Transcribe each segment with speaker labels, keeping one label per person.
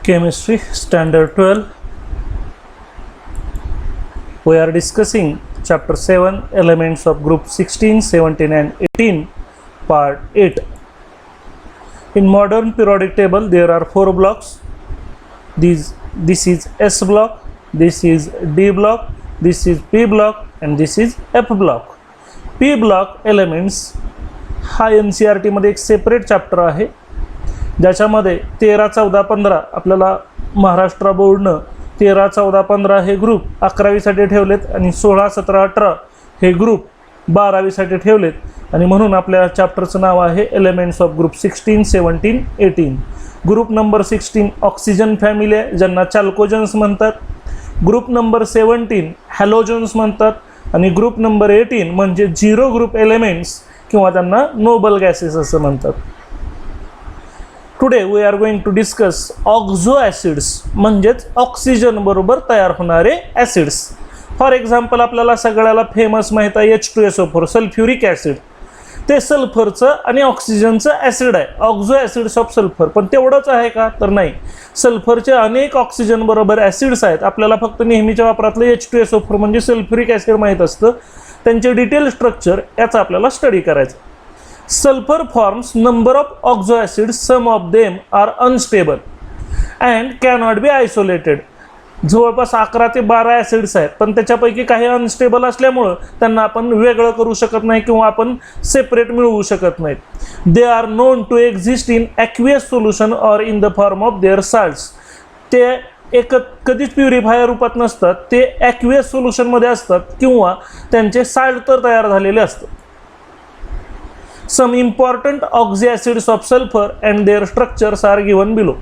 Speaker 1: Chemistry Standard 12. We are discussing Chapter 7 Elements of Group 16, 17 and 18 Part 8. In modern periodic table there are 4 blocks. This is S block, this is D block, this is P block and this is F block. P block elements हा NCERT मध्ये एक separate chapter आहे ज्याच्यामध्ये 13, 14, 15 आपल्याला महाराष्ट्र बोर्डनं 13, 14, 15 हे group 11वी साठी ठेवलेत आणि 16, 17, 18 हे ग्रुप 12वी साठी ठेवलेत आणि म्हणून आपल्या चॅप्टरचं नाव आहे elements of group 16, 17, 18. Group number 16 oxygen family आहे ज्यांना चाल्कोजन्स म्हणतात. ग्रुप नंबर 17 हॅलोजन्स म्हणतात आणि ग्रुप नंबर 18 म्हणजे झिरो ग्रुप एलिमेंट्स किंवा त्यांना नोबल गॅसेस असं म्हणतात. Today we are going to discuss oxo acids म्हणजेच ऑक्सिजन बरोबर तयार होणारे ॲसिड्स. फॉर एक्झाम्पल आपल्याला सगळ्याला फेमस माहीत आहे H2SO4 सल्फ्युरिक ॲसिड. ते सल्फरचं आणि ऑक्सिजनचं ॲसिड आहे, ऑक्झो ॲसिड्स ऑफ सल्फर. पण तेवढंच आहे का तर नाही, सल्फरचे अनेक ऑक्सिजन बरोबर ॲसिड्स आहेत. आपल्याला फक्त नेहमीच्या वापरातलं H2SO4 म्हणजे सल्फ्युरिक ॲसिड माहीत असतं, त्यांचे डिटेल स्ट्रक्चर याचा आपल्याला स्टडी करायचं. Sulfur forms number of oxo acids, some of them are unstable and cannot be isolated. जवळपास 11 ते 12 ॲसिड्स आहेत पण त्याच्यापैकी काही अनस्टेबल असल्यामुळं त्यांना आपण वेगळं करू शकत नाही किंवा आपण सेपरेट मिळवू शकत नाहीत. They are known to exist in aqueous solution or in the form of their salts. ते कधीच प्युरिफायर रूपात नसतात, ते ॲक्वियस सोल्युशनमध्ये असतात किंवा त्यांचे साल्ट तर तयार झालेले असतात. Some important oxy acids of sulfur and their structures are given below.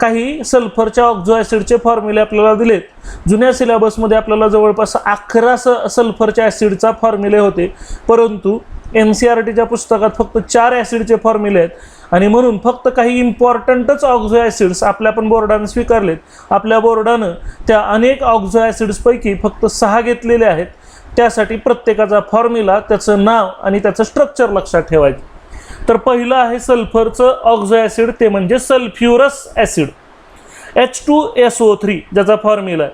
Speaker 1: काही सल्फरच्या ऑक्झो ॲसिडचे फॉर्म्युले आपल्याला दिलेत. जुन्या सिलेबसमध्ये आपल्याला जवळपास 11 सल्फरच्या ॲसिडचा फॉर्म्युले होते, परंतु NCERTच्या पुस्तकात फक्त 4 ॲसिडचे फॉर्म्युले आहेत आणि म्हणून फक्त काही इम्पॉर्टंटच ऑक्झो ॲसिड्स आपल्या पण बोर्डानं स्वीकारलेत. आपल्या बोर्डानं त्या अनेक ऑक्झो ॲसिड्सपैकी फक्त 6 घेतलेले आहेत. त्यासाठी प्रत्येकाचा फॉर्म्युला, त्याचं नाव आणि त्याचं स्ट्रक्चर लक्षात ठेवायचं. तर पहिलं आहे सल्फरचं ऑक्झो ॲसिड, ते म्हणजे सल्फ्युरस ॲसिड H2SO3 ज्याचा फॉर्म्युला आहे,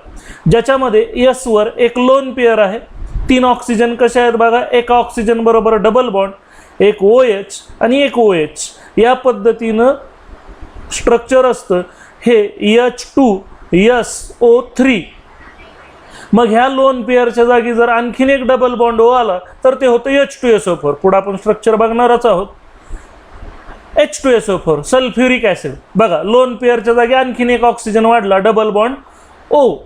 Speaker 1: ज्याच्यामध्ये S वर एक लोन पेअर आहे. 3 ऑक्सिजन कसे आहेत बघा, एका ऑक्सिजन बरोबर डबल बॉन्ड, एक OH आणि एक OH या पद्धतीनं स्ट्रक्चर असतं. हे H2SO3. मग ह्या लोन पेअरच्या जागी जर आणखीन एक डबल बॉन्ड O आला तर ते होतं H2SO4. पुढे आपण स्ट्रक्चर बघणारच आहोत. H2SO4 sulphuric acid. बघा लोन पेअरच्या जागी आणखीन एक ऑक्सिजन वाढला, डबल बॉन्ड O,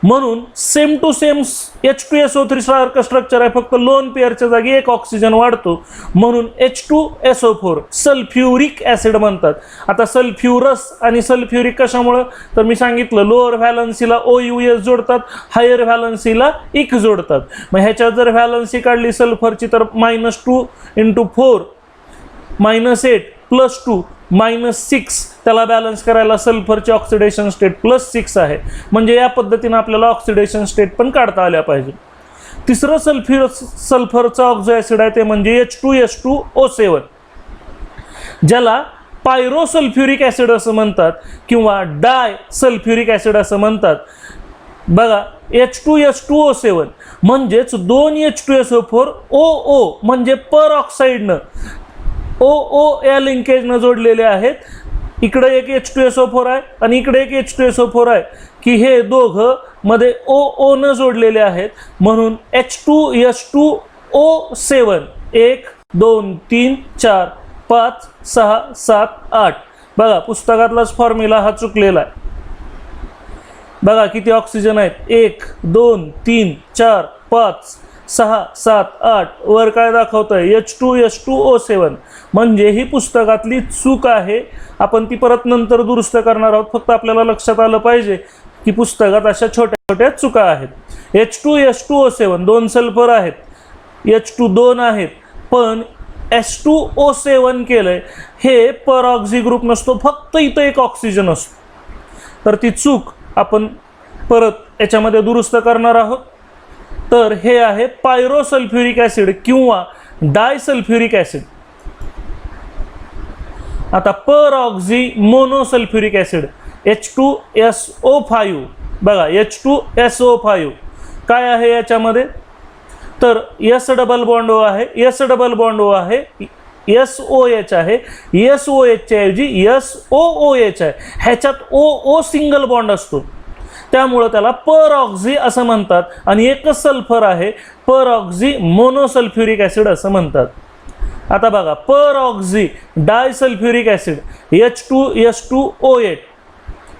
Speaker 1: म्हणून सेम टू सेम H2SO3 सारखं स्ट्रक्चर आहे, फक्त लोन पेअरच्या जागी एक ऑक्सिजन वाढतो म्हणून H2SO4 सल्फ्युरिक ॲसिड म्हणतात. आता सल्फ्युरस आणि सल्फ्युरिक कशामुळं तर मी सांगितलं, लोअर व्हॅलन्सीला OUS जोडतात, हायर व्हॅलन्सीला इक जोडतात. मग ह्याच्यात जर व्हॅलन्सी काढली सल्फरची तर -2 × 4 -8 +2 -6, त्याला बॅलन्स करायला सल्फरची ऑक्सिडेशन स्टेट +6 आहे. म्हणजे या पद्धतीने आपल्याला ऑक्सिडेशन स्टेट पण काढता आल्या पाहिजे. तिसरं सल्फरचं ऑक्झो ॲसिड आहे ते म्हणजे H2SO7 ज्याला पायरोसल्फ्युरिक ॲसिड असं म्हणतात किंवा डाय सल्फ्युरिक ॲसिड असं म्हणतात. बघा H2SO7 म्हणजेच 2 H2SO4 OO म्हणजे पर ऑक्साईडनं OO या लिंकेजनं जोडलेले आहेत. इकडे एक H2SO4 आहे आणि इकडे एक H2SO4 आहे की हे दोघं मध्ये OO न जोडलेले आहेत म्हणून H2SO7 1 2 3 4 5 6 7 8. बघा पुस्तकातलाच फॉर्म्युला हा चुकलेला आहे. बघा किती ऑक्सिजन आहेत, 1 2 3 4 5 6 7 8. वर काय दाखवतंय H2SO7 म्हणजे ही पुस्तकातली चूक आहे. आपण ती परत नंतर दुरुस्त करणार आहोत. फक्त आपल्याला लक्षात आलं पाहिजे की पुस्तकात अशा छोट्या छोट्या चुका आहेत. H2SO7 2 सल्फर आहेत, H2 2 आहेत, पण H2O7 केलंय. हे पर ऑक्सी ग्रुप नसतो, फक्त इथं एक ऑक्सिजन असतो. तर ती चूक आपण परत याच्यामध्ये दुरुस्त करणार आहोत. तर हे आहे पायरोसल्फ्युरिक ॲसिड किंवा डायसल्फ्युरिक ॲसिड. आता पर ऑक्सी मोनोसल्फ्युरिक ॲसिड H2SO5 बघा H2SO5 काय आहे याच्यामध्ये, तर S डबल बॉन्ड O आहे, S डबल बॉन्ड O आहे, SOH आहे, SOH च्या ऐवजी SOOH आहे, ह्याच्यात OO सिंगल बॉन्ड असतो त्यामुळे त्याला पर ऑक्झी असं म्हणतात आणि एकच सल्फर आहे पर ऑक्झी मोनोसल्फ्युरिक ॲसिड असं म्हणतात. आता बघा पर ऑक्झी डायसल्फ्युरिक ॲसिड H2S2O8.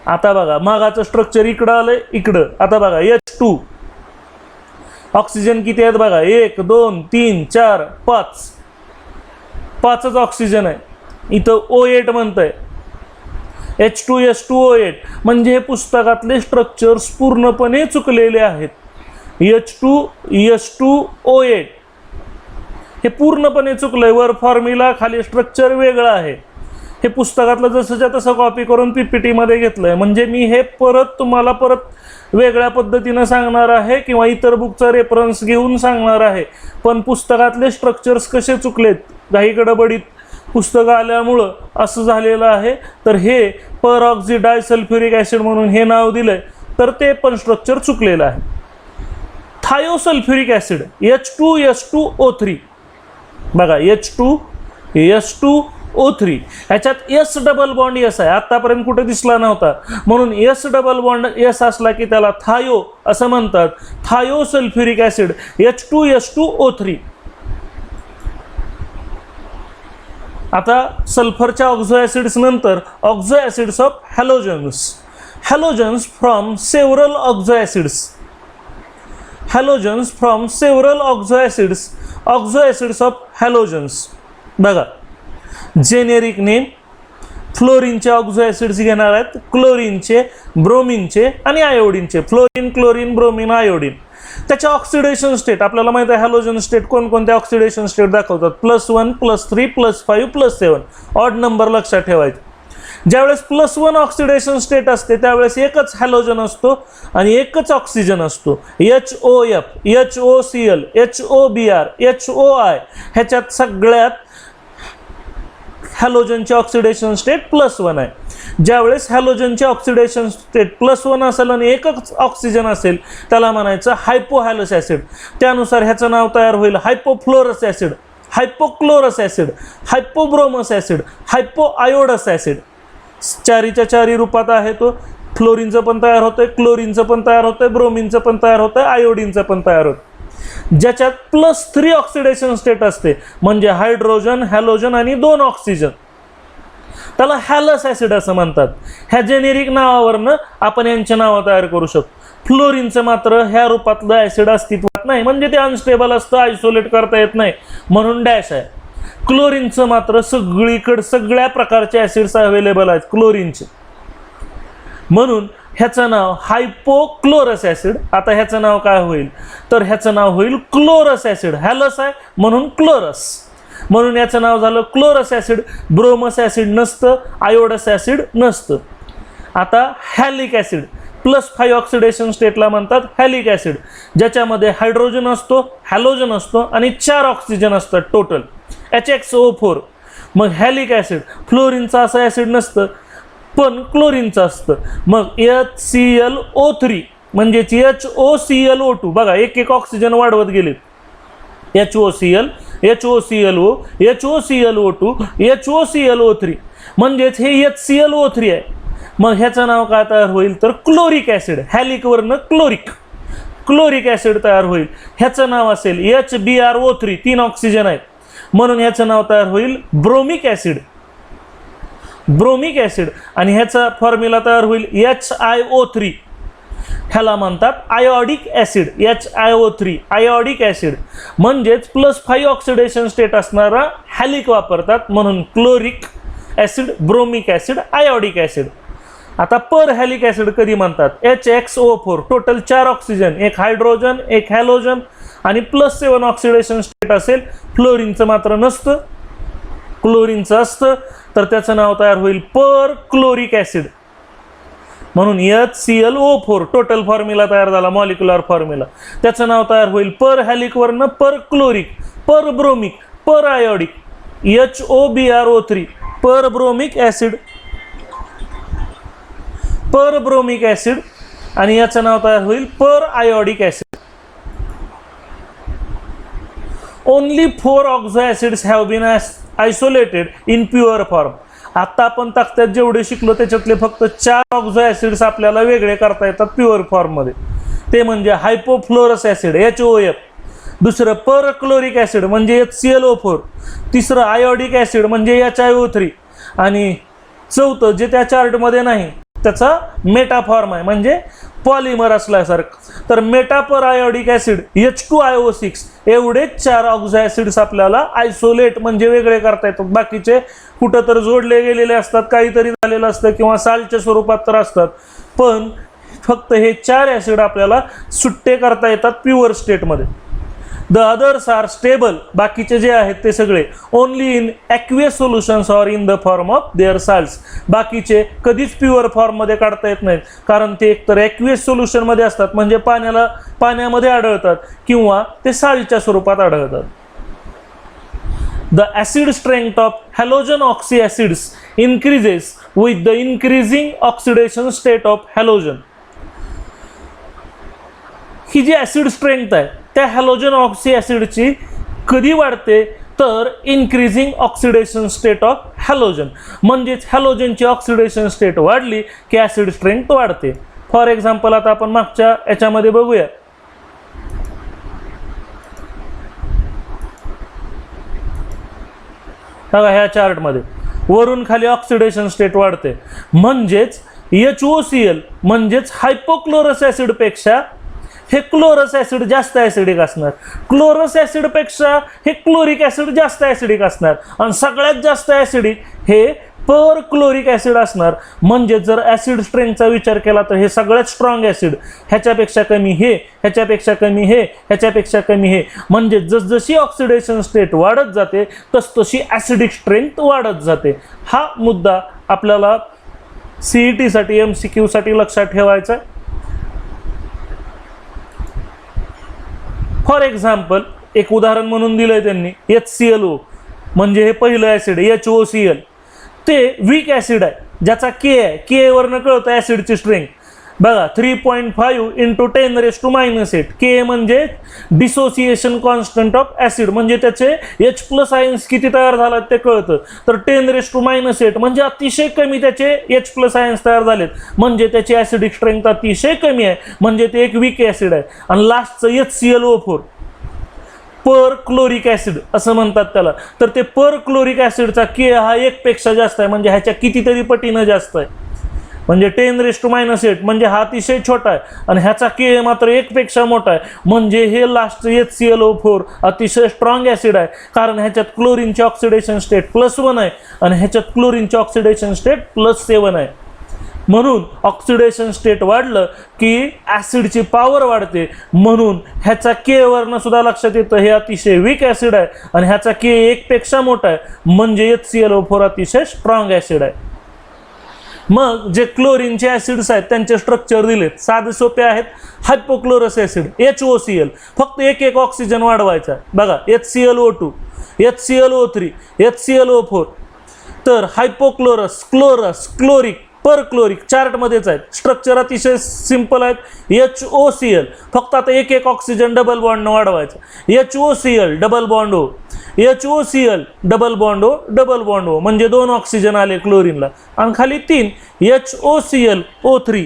Speaker 1: आता बघा मागाचं स्ट्रक्चर इकडं आलंय इकडं. आता बघा H2 ऑक्सिजन किती आहेत बघा 1 2 3 4 5 5च ऑक्सिजन आहे. इथं O8 म्हणतंय H2S2O8 म्हणजे हे पुस्तकातले स्ट्रक्चर्स पूर्णपणे चुकलेले आहेत. H2S2O8 हे पूर्णपणे चुकलंय. वर फॉर्म्युला खाली स्ट्रक्चर वेगळं आहे. हे पुस्तकातलं जसंच्या तसं कॉपी करून PPT मध्ये घेतलंय. म्हणजे मी हे तुम्हाला परत वेगळ्या पद्धतीनं सांगणार आहे किंवा इतर बुकचा रेफरन्स घेऊन सांगणार आहे. पण पुस्तकातले स्ट्रक्चर्स कसे चुकलेत घाई गडबडीत पुस्तकं आल्यामुळं असं झालेलं आहे. तर हे पर ऑक्झी डायसल्फ्युरिक ॲसिड म्हणून हे नाव दिलंय तर ते पण स्ट्रक्चर चुकलेलं आहे. थायोसल्फ्युरिक ॲसिड H2S2O3 बघा H2S2O3 ह्याच्यात S डबल बॉन्ड S आहे. आतापर्यंत कुठे दिसला नव्हता म्हणून S डबल बॉन्ड S असला की त्याला थायो असं म्हणतात. Thiosulphuric acid H2S2O3. आता सल्फरच्या ऑक्झो ॲसिड्स नंतर oxo acids of halogens. Halogens from several oxo acids. Halogens from several oxo acids. Oxo acids of halogens बघा जेनेरिक नेम. फ्लोरीनचे ऑक्झो ॲसिड्स घेणार आहेत, क्लोरीनचे, ब्रोमीनचे आणि आयोडीनचे. Fluorine, chlorine, bromine, iodine. त्याच्या ऑक्सिडेशन स्टेट आपल्याला माहिती आहे. हॅलोजन स्टेट कोणकोणत्या ऑक्सिडेशन स्टेट दाखवतात +1 +3 +5 +7 ऑड नंबर लक्षात ठेवायचे. ज्यावेळेस +1 ऑक्सिडेशन स्टेट असते त्यावेळेस एकच हॅलोजन असतो आणि एकच ऑक्सिजन असतो. HOF, HOCl, HOBr, HOI ह्याच्यात सगळ्यात हॅलोजनचे ऑक्सिडेशन स्टेट +1 आहे. ज्यावेळेस हॅलोजनचे ऑक्सिडेशन स्टेट +1 असेल आणि एकच ऑक्सिजन असेल त्याला म्हणायचं हायपोहॅलस ॲसिड. त्यानुसार ह्याचं नाव तयार होईल हायपोफ्लोरस ॲसिड, हायपोक्लोरस ॲसिड, हायपोब्रोमस ॲसिड, हायपोआयोडस ॲसिड. चारीच्या चारी रूपात आहे तो. फ्लोरीनचं पण तयार होतंय, क्लोरीनचं पण तयार होतंय, ब्रोमीनचं पण तयार होतंय, आयोडीनचं पण तयार होतं. ज्याच्यात +3 ऑक्सिडेशन स्टेट असते म्हणजे हायड्रोजन, हॅलोजन आणि 2 ऑक्सिजन त्याला हॅलस ॲसिड असं म्हणतात. ह्या जेनेरिक नावावरनं आपण यांचे नावं तयार करू शकतो. फ्लोरीनचं मात्र ह्या रूपातलं ॲसिड अस्तित्वात नाही म्हणजे ते अनस्टेबल असतं, आयसोलेट करता येत नाही म्हणून डॅश आहे. क्लोरीनचं मात्र सगळीकडे सगळ्या प्रकारचे ॲसिड्स अवेलेबल आहेत क्लोरीनचे म्हणून ह्याचं नाव हायपोक्लोरस ॲसिड. आता ह्याचं नाव काय होईल तर ह्याचं नाव होईल क्लोरस ॲसिड. हॅलस आहे म्हणून क्लोरस म्हणून याचं नाव झालं क्लोरस ॲसिड. ब्रोमस ॲसिड नसतं, आयोडस ॲसिड नसतं. आता हॅलिक ॲसिड +5 ऑक्सिडेशन स्टेटला म्हणतात हॅलिक ॲसिड. ज्याच्यामध्ये हायड्रोजन असतो, हॅलोजन असतो आणि 4 ऑक्सिजन असतात टोटल HXO4. मग हॅलिक ॲसिड फ्लोरीनचं असं ॲसिड नसतं पण क्लोरीनचं असतं. मग HClO3 म्हणजेच HOClO2 बघा एक एक ऑक्सिजन वाढवत गेले. HOCl, HOClO, HOClO2, HOClO3 म्हणजेच हे HClO3 आहे. मग ह्याचं नाव काय तयार होईल तर क्लोरिक ॲसिड. हॅलिकवरनं क्लोरिक ॲसिड तयार होईल. ह्याचं नाव असेल HBrO3 3 ऑक्सिजन आहेत म्हणून ह्याचं नाव तयार होईल ब्रोमिक ॲसिड. ब्रोमिक ॲसिड आणि ह्याचा फॉर्म्युला तयार होईल HiO3. ह्याला म्हणतात iodic acid. HiO3 iodic acid म्हणजेच +5 ऑक्सिडेशन स्टेट असणारा हॅलिक वापरतात म्हणून chloric acid, bromic acid, iodic acid. आता पर हॅलिक ॲसिड कधी म्हणतात HXO4 टोटल 4 ऑक्सिजन, एक हायड्रोजन, एक हॅलोजन आणि +7 ऑक्सिडेशन स्टेट असेल. फ्लोरीनचं मात्र नसतं, क्लोरीनचं असतं तर त्याचं नाव तयार होईल पर क्लोरिक ॲसिड म्हणून HClO4 टोटल फॉर्म्युला तयार झाला मॉलिक्युलर फॉर्म्युला. त्याचं नाव तयार होईल पर हॅलिकवरनं perchloric, perbromic, periodic HOBrO3 perbromic acid. Perbromic acid आणि याचं नाव तयार होईल periodic acid. Only 4 oxo acids have been isolated in pure form. आता आपण तक्त्यात जेवढे शिकलो त्याच्यातले फक्त 4 ऑक्झो ऍसिड्स आपल्याला वेगळे करता येतात प्युअर फॉर्म मध्ये. ते म्हणजे हायपोफ्लोरस ऍसिड HOF, दुसरं पर क्लोरिक ऍसिड म्हणजे HClO4, तिसरं आयोडिक ऍसिड म्हणजे HiO3 आणि चौथं जे त्या चार्टमध्ये नाही त्याचा मेटाफॉर्म आहे म्हणजे पॉलिमर असल्यासारखं. तर मेटापर आयोडिक ऍसिड H2IO6 एवढेच 4 ऑक्झो ऍसिड्स आपल्याला आयसोलेट म्हणजे वेगळे करता येतात. बाकीचे कुठं तर जोडले गेलेले असतात, काहीतरी झालेलं असतं किंवा साल्टच्या स्वरूपात तर असतात, पण फक्त हे 4 ऍसिड आपल्याला सुट्टे करता येतात प्युअर स्टेटमध्ये. द अदर्स आर स्टेबल, बाकीचे जे आहेत ते सगळे only in aqueous solutions or in the form of their salts. बाकीचे कधीच प्युअर फॉर्ममध्ये काढता येत नाहीत, कारण ते एकतर ॲक्वियस सोल्युशनमध्ये असतात म्हणजे पाण्यामध्ये आढळतात किंवा ते साल्टच्या स्वरूपात आढळतात. The acid strength of halogen oxy acids increases with the increasing oxidation state of halogen. ही जी ॲसिड स्ट्रेंथ आहे त्या हॅलोजन ऑक्सी ॲसिडची कधी वाढते तर increasing oxidation state of halogen, म्हणजेच हॅलोजनची ऑक्सिडेशन स्टेट वाढली की ॲसिड स्ट्रेंथ वाढते. फॉर एक्झाम्पल आता आपण मागच्या याच्यामध्ये बघूया. बघा ह्या चार्टमध्ये वरून खाली ऑक्सिडेशन स्टेट वाढते, म्हणजेच HOCl म्हणजेच हायपोक्लोरस ॲसिड पेक्षा हे क्लोरस ॲसिड जास्त ॲसिडिक असणार, क्लोरस ॲसिड पेक्षा हे क्लोरिक ॲसिड जास्त ॲसिडिक असणार आणि सगळ्यात जास्त ॲसिडिक हे पर क्लोरिक ॲसिड असणार. म्हणजे जर ॲसिड स्ट्रेंथचा विचार केला तर हे सगळ्यात स्ट्रॉंग ॲसिड, ह्याच्यापेक्षा कमी हे, ह्याच्यापेक्षा कमी हे, ह्याच्यापेक्षा कमी हे, म्हणजे जसजशी ऑक्सिडेशन स्टेट वाढत जाते तसतशी ॲसिडिक स्ट्रेंथ वाढत जाते. हा मुद्दा आपल्याला CET साठी MCQ साठी लक्षात ठेवायचा आहे. फॉर एक्झाम्पल एक उदाहरण म्हणून दिलंय त्यांनी HClO म्हणजे हे पहिलं ॲसिड HOCl, ते वीक ॲसिड आहे ज्याचा K आहे, K वरनं कळतं ॲसिडची स्ट्रेंथ. बघा 3.5 × 10⁻⁸. K म्हणजे डिसोसिएशन कॉन्स्टंट ऑफ ॲसिड, म्हणजे त्याचे H+ आयन्स किती तयार झालात ते कळतं. तर 10⁻⁸ म्हणजे अतिशय कमी त्याचे H+ आयन्स तयार झालेत, म्हणजे त्याची ॲसिडिक स्ट्रेंथ अतिशय कमी आहे, म्हणजे ते एक वीक ॲसिड आहे. आणि लास्टचं HClO4 पर क्लोरिक ॲसिड असं म्हणतात त्याला. तर ते पर क्लोरिक ॲसिडचा K हा 1 पेक्षा जास्त आहे, म्हणजे ह्याच्या कितीतरी पटीनं जास्त आहे. म्हणजे 10⁻⁸ म्हणजे हा अतिशय छोटा आहे आणि ह्याचा K मात्र 1 पेक्षा मोठा आहे, म्हणजे हे लास्ट HClO4 अतिशय स्ट्रॉंग ॲसिड आहे, कारण ह्याच्यात क्लोरीनची ऑक्सिडेशन स्टेट +1 आहे आणि ह्याच्यात क्लोरीनची ऑक्सिडेशन स्टेट +7 आहे. म्हणून ऑक्सिडेशन स्टेट वाढलं की ॲसिडची पॉवर वाढते, म्हणून ह्याचा K वरनं सुद्धा लक्षात येतं हे अतिशय वीक ॲसिड आहे आणि ह्याचा K 1 पेक्षा मोठा आहे, म्हणजे HClO4 अतिशय स्ट्रॉंग ॲसिड आहे. मग जे क्लोरीनचे ॲसिड्स आहेत त्यांचे स्ट्रक्चर दिलेत, साधे सोपे आहेत. हायपोक्लोरस ॲसिड HOCl फक्त एक ऑक्सिजन वाढवायचा. बघा HClO2, HClO3, HClO4. तर हायपोक्लोरस, क्लोरस, क्लोरिक, पर क्लोरिक चार्टमध्येच आहेत. स्ट्रक्चर अतिशय सिंपल आहेत. HOCl फक्त आता एक ऑक्सिजन डबल बॉन्डनं वाढवायचा. HOCl double bond O, HOCl double bond O, double bond O, म्हणजे 2 ऑक्सिजन आले क्लोरीनला. आणि खाली 3 HOClO3,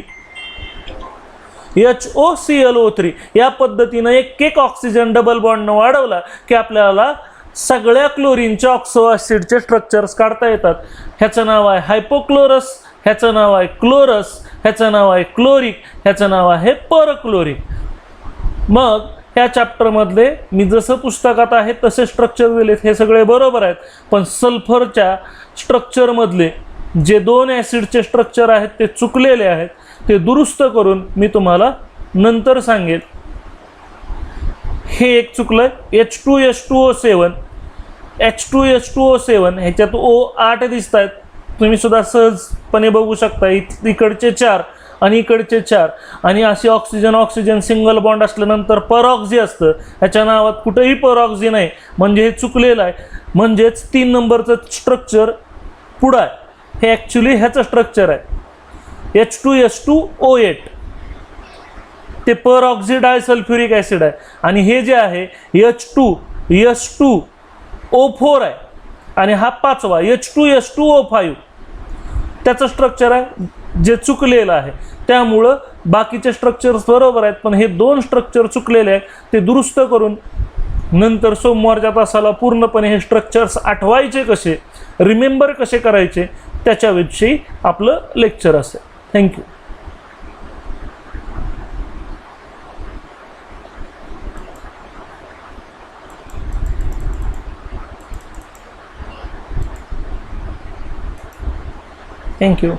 Speaker 1: HOClO3. या पद्धतीनं एक ऑक्सिजन डबल बॉन्डनं वाढवला की आपल्याला सगळ्या क्लोरीनच्या ऑक्सो ॲसिडचे स्ट्रक्चर्स काढता येतात. ह्याचं नाव आहे हायपोक्लोरस, ह्याचं नाव आहे क्लोरस, ह्याचं नाव आहे क्लोरिक, ह्याचं नाव आहे परक्लोरिक. मग ह्या चॅप्टरमधले मी जसं पुस्तकात आहे तसे स्ट्रक्चर दिलेत हे सगळे बरोबर आहेत, पण सल्फरच्या स्ट्रक्चरमधले जे 2 ॲसिडचे स्ट्रक्चर आहेत ते चुकलेले आहेत, ते दुरुस्त करून मी तुम्हाला नंतर सांगेन. हे एक चुकलं H2H2O7, H2H2O7 ह्याच्यात O8 दिसत आहेत, तुम्ही सुद्धा सहजपणे बघू शकता. इकडचे 4 आणि इकडचे 4, आणि अशी ऑक्सिजन सिंगल बॉन्ड असल्यानंतर परऑक्सी असतं, ह्याच्या नावात कुठेही परऑक्सी नाही, म्हणजे हे चुकलेलं आहे. म्हणजेच 3 नंबरचं स्ट्रक्चर पुढं आहे, हे ॲक्च्युली ह्याचं स्ट्रक्चर आहे. H2SO8 ते पर ऑक्सिडाय सल्फ्युरिक ॲसिड आहे आणि हे जे आहे H2S2O4 आहे आणि हा पाचवा H2S2O5 त्याचं स्ट्रक्चर आहे जे चुकलेलं आहे. त्यामुळं बाकीचे स्ट्रक्चर्स बरोबर आहेत पण हे दोन स्ट्रक्चर चुकलेले आहेत ते दुरुस्त करून नंतर सोमवारच्या तासाला पूर्णपणे हे स्ट्रक्चर्स आठवायचे कसे, रिमेंबर कसे करायचे त्याच्याविषयी आपलं लेक्चर असेल. थँक्यू. थँक्यू.